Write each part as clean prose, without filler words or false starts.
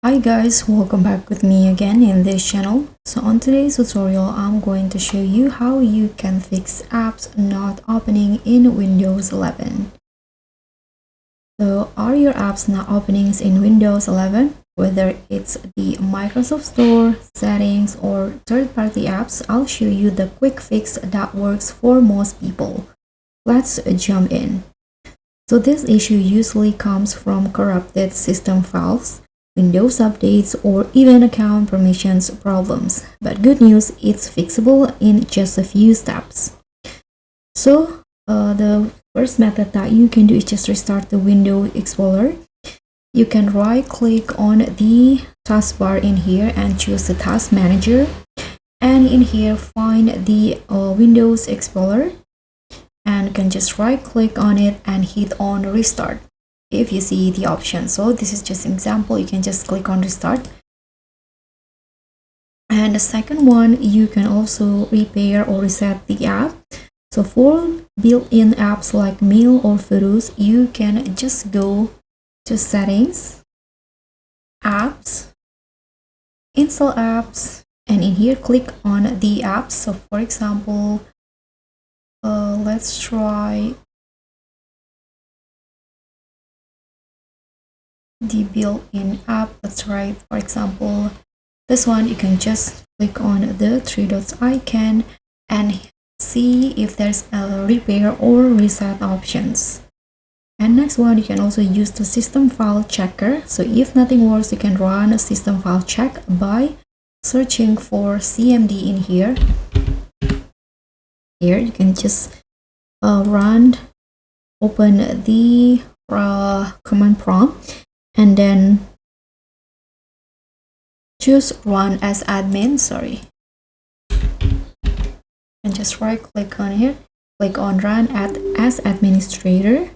Hi guys, welcome back with me again in this channel. So on today's tutorial, I'm going to show you how you can fix apps not opening in Windows 11. So are your apps not opening in Windows 11? Whether it's the Microsoft Store, settings, or third-party apps, I'll show you the quick fix that works for most people. Let's jump in. So this issue usually comes from corrupted system files, Windows updates, or even account permissions problems. But good news, it's fixable in just a few steps. So the first method that you can do is just restart the Windows Explorer. You can right click on the taskbar in here and choose the Task Manager. And in here, find the Windows Explorer. And you can just right click on it and hit on restart if you see the option. So this is just an example. You can just click on restart. And the second one, you can also repair or reset the app. So for built-in apps like Mail or Photos, you can just go to settings, apps, install apps, and in here click on the apps. So for example, let's try the built-in app. Let's try, for example, this one. You can just click on the three dots icon and see if there's a repair or reset options. And next one, you can also use the system file checker. So if nothing works, you can run a system file check by searching for CMD in here. Here you can just open the command prompt and then choose run as admin. And just right click on here, click on run as administrator,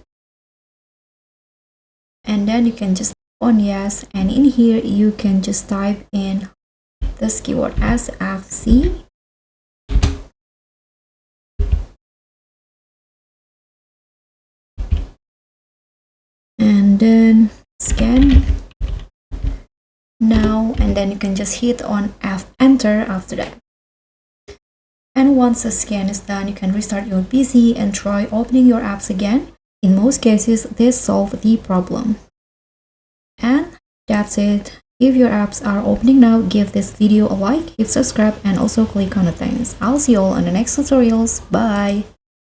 and then you can just click on yes, and in here you can just type in this keyword SFC. And then scan now, and then you can just hit on enter after that. And once the scan is done, you can restart your PC and try opening your apps again. In most cases, this solves the problem. And that's it. If your apps are opening now, give this video a like, hit subscribe, and also click on the things. I'll see you all on the next tutorials. Bye!